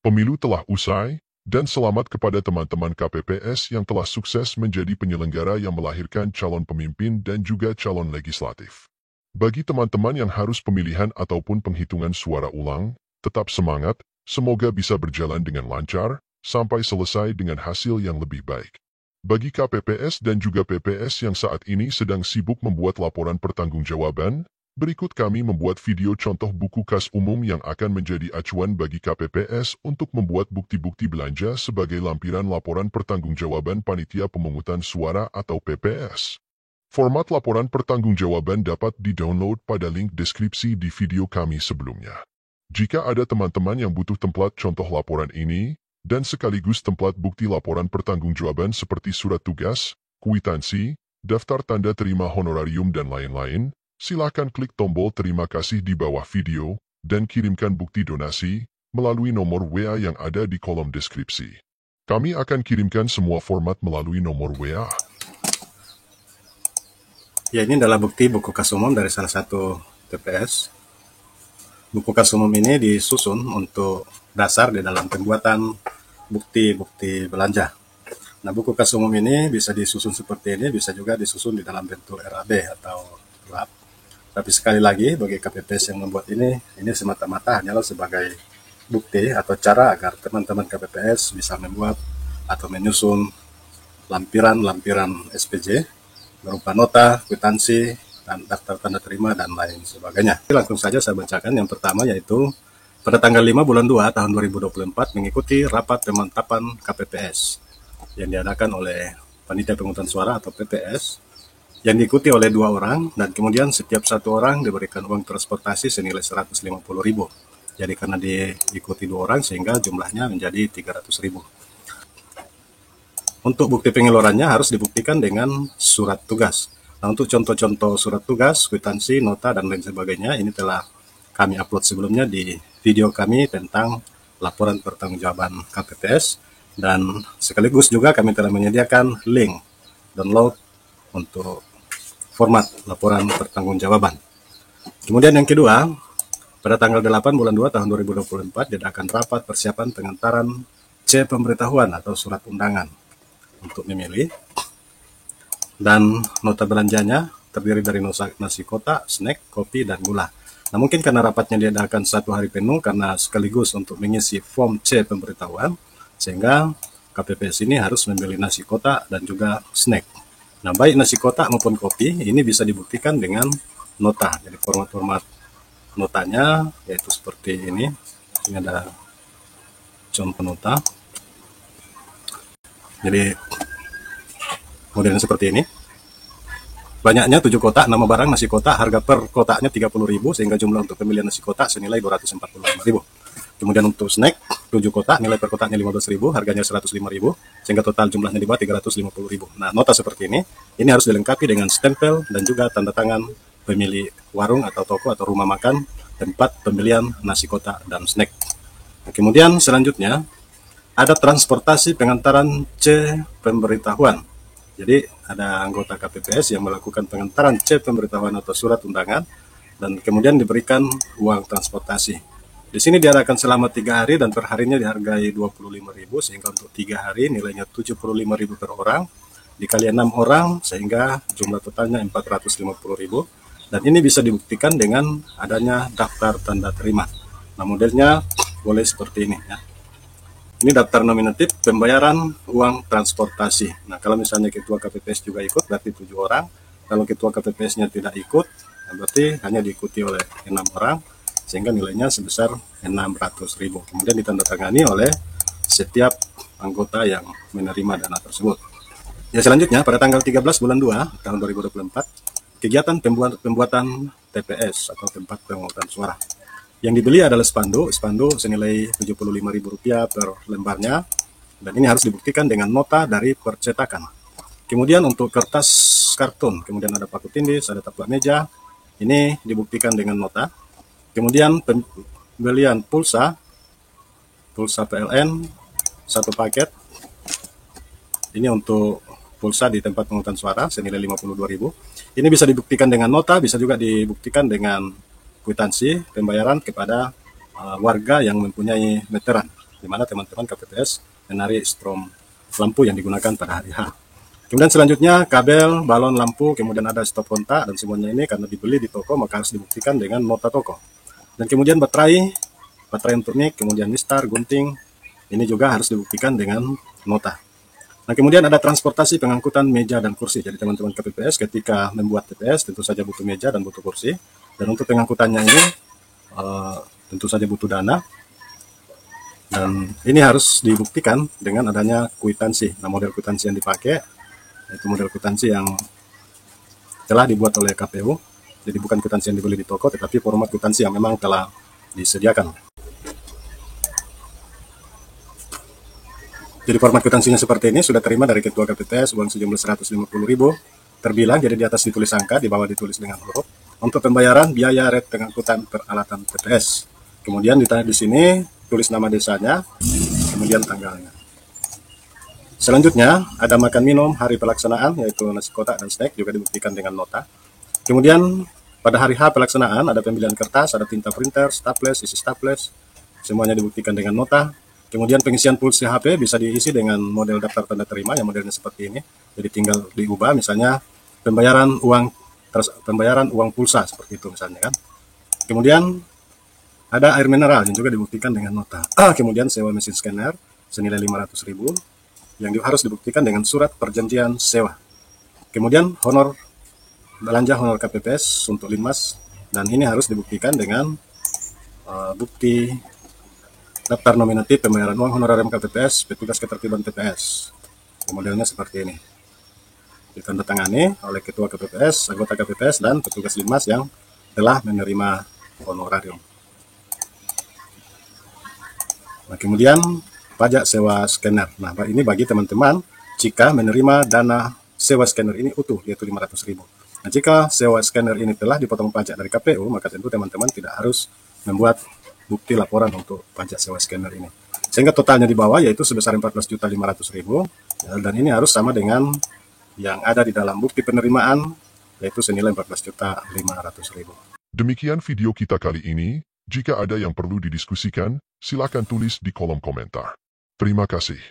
Pemilu telah usai, dan selamat kepada teman-teman KPPS yang telah sukses menjadi penyelenggara yang melahirkan calon pemimpin dan juga calon legislatif. Bagi teman-teman yang harus pemilihan ataupun penghitungan suara ulang, tetap semangat, semoga bisa berjalan dengan lancar, sampai selesai dengan hasil yang lebih baik. Bagi KPPS dan juga PPS yang saat ini sedang sibuk membuat laporan pertanggungjawaban, berikut kami membuat video contoh buku kas umum yang akan menjadi acuan bagi KPPS untuk membuat bukti-bukti belanja sebagai lampiran laporan pertanggungjawaban Panitia Pemungutan Suara atau PPS. Format laporan pertanggungjawaban dapat di-download pada link deskripsi di video kami sebelumnya. Jika ada teman-teman yang butuh template contoh laporan ini, dan sekaligus template bukti laporan pertanggungjawaban seperti surat tugas, kwitansi, daftar tanda terima honorarium dan lain-lain, silakan klik tombol terima kasih di bawah video, dan kirimkan bukti donasi melalui nomor WA yang ada di kolom deskripsi. Kami akan kirimkan semua format melalui nomor WA. Ya, ini adalah bukti buku kas umum dari salah satu TPS. Buku kas umum ini disusun untuk dasar di dalam pembuatan bukti-bukti belanja. Nah, buku kas umum ini bisa disusun seperti ini, bisa juga disusun di dalam bentuk RAB atau RAP. Tapi sekali lagi, bagi KPPS yang membuat ini semata-mata hanyalah sebagai bukti atau cara agar teman-teman KPPS bisa membuat atau menyusun lampiran-lampiran SPJ berupa nota, kwitansi, dan daftar tanda terima, dan lain sebagainya. Langsung saja saya bacakan. Yang pertama yaitu pada tanggal 5 bulan 2 tahun 2024 mengikuti rapat pemantapan KPPS yang diadakan oleh Panitia Pemungutan Suara atau PPS yang diikuti oleh 2 orang, dan kemudian setiap 1 orang diberikan uang transportasi senilai 150.000. Jadi karena diikuti 2 orang sehingga jumlahnya menjadi 300.000. Untuk bukti pengeluarannya harus dibuktikan dengan surat tugas. Nah, untuk contoh-contoh surat tugas, kwitansi, nota, dan lain sebagainya, ini telah kami upload sebelumnya di video kami tentang laporan pertanggungjawaban KPPS, dan sekaligus juga kami telah menyediakan link download untuk format laporan pertanggungjawaban. Kemudian yang kedua, pada tanggal 8 bulan 2 tahun 2024 diadakan rapat persiapan pengantaran C pemberitahuan atau surat undangan untuk memilih, dan nota belanjanya terdiri dari nasi kotak, snack, kopi, dan gula. Nah, mungkin karena rapatnya diadakan 1 hari penuh karena sekaligus untuk mengisi form C pemberitahuan, sehingga KPPS ini harus membeli nasi kotak dan juga snack. Nah, baik nasi kotak maupun kopi ini bisa dibuktikan dengan nota. Jadi format-format notanya yaitu seperti ini. Ini ada contoh nota. Jadi modelnya seperti ini. Banyaknya 7 kotak, nama barang nasi kotak, harga per kotaknya 30.000, sehingga jumlah untuk pembelian nasi kotak senilai 245.000. Kemudian untuk snack 7 kotak, nilai per kotaknya 15.000, harganya 105.000, sehingga total jumlahnya di bawah 350.000. Nah, nota seperti ini harus dilengkapi dengan stempel dan juga tanda tangan pemilik warung atau toko atau rumah makan tempat pembelian nasi kotak dan snack. Nah, kemudian selanjutnya ada transportasi pengantaran C pemberitahuan. Jadi ada anggota KPPS yang melakukan pengantaran C pemberitahuan atau surat undangan, dan kemudian diberikan uang transportasi. Di sini diadakan selama 3 hari dan per harinya dihargai 25.000, sehingga untuk 3 hari nilainya 75.000 per orang, dikali 6 orang sehingga jumlah totalnya 450.000. Dan ini bisa dibuktikan dengan adanya daftar tanda terima. Nah, modelnya boleh seperti ini ya. Ini daftar nominatif pembayaran uang transportasi. Nah, kalau misalnya ketua KPPS juga ikut, berarti 7 orang. Kalau ketua KPPS-nya tidak ikut, berarti hanya diikuti oleh 6 orang, sehingga nilainya sebesar 600.000. Kemudian ditandatangani oleh setiap anggota yang menerima dana tersebut. Ya, selanjutnya pada tanggal 13 bulan 2 tahun 2024, kegiatan pembuatan TPS atau tempat pemungutan suara. Yang dibeli adalah spanduk senilai Rp75.000 per lembarnya, dan ini harus dibuktikan dengan nota dari percetakan. Kemudian untuk kertas kartun, kemudian ada paku tindis, ada taplak meja, ini dibuktikan dengan nota. Kemudian pembelian pulsa PLN 1 paket, ini untuk pulsa di tempat pemungutan suara senilai Rp52.000. Ini bisa dibuktikan dengan nota, bisa juga dibuktikan dengan kwitansi pembayaran kepada warga yang mempunyai meteran di mana teman-teman KPPS menarik strom lampu yang digunakan pada hari H. Kemudian selanjutnya kabel, balon lampu, kemudian ada stop kontak, dan semuanya ini karena dibeli di toko maka harus dibuktikan dengan nota toko. Dan kemudian baterai untuk mic, kemudian mistar, gunting, ini juga harus dibuktikan dengan nota. Nah, kemudian ada transportasi pengangkutan meja dan kursi. Jadi teman-teman KPPS ketika membuat TPS tentu saja butuh meja dan butuh kursi. Dan untuk pengangkutannya ini tentu saja butuh dana. Dan ini harus dibuktikan dengan adanya kwitansi. Nah, model kwitansi yang dipakai itu model kwitansi yang telah dibuat oleh KPU. Jadi bukan kwitansi yang dibeli di toko, tetapi format kwitansi yang memang telah disediakan. Jadi format kwitansinya seperti ini, sudah terima dari Ketua KPPS, uang sejumlah 150.000, terbilang, jadi di atas ditulis angka, di bawah ditulis dengan huruf. Untuk pembayaran biaya red pengangkutan peralatan TPS. Kemudian ditanya di sini, tulis nama desanya, kemudian tanggalnya. Selanjutnya, ada makan minum hari pelaksanaan, yaitu nasi kotak dan snack, juga dibuktikan dengan nota. Kemudian, pada hari H pelaksanaan, ada pembelian kertas, ada tinta printer, staples, isi staples, semuanya dibuktikan dengan nota. Kemudian pengisian pulsa HP bisa diisi dengan model daftar tanda terima yang modelnya seperti ini. Jadi tinggal diubah misalnya pembayaran uang pulsa seperti itu misalnya kan. Kemudian ada air mineral yang juga dibuktikan dengan nota. Kemudian sewa mesin scanner senilai 500.000 yang harus dibuktikan dengan surat perjanjian sewa. Kemudian belanja honor KPPS untuk Linmas, dan ini harus dibuktikan dengan bukti daftar nominatif pembayaran uang honorarium KPPS, petugas ketertiban TPS. Modelnya seperti ini. Ditandatangani oleh Ketua KPPS, anggota KPPS, dan petugas Linmas yang telah menerima honorarium. Nah, kemudian pajak sewa scanner. Nah, ini bagi teman-teman jika menerima dana sewa scanner ini utuh, yaitu 500.000. Nah, jika sewa scanner ini telah dipotong pajak dari KPU, maka tentu teman-teman tidak harus membuat bukti laporan untuk pajak sewa scanner ini. Sehingga totalnya di bawah yaitu sebesar 14.500.000, dan ini harus sama dengan yang ada di dalam bukti penerimaan, yaitu senilai 14.500.000. Demikian video kita kali ini. Jika ada yang perlu didiskusikan, silakan tulis di kolom komentar. Terima kasih.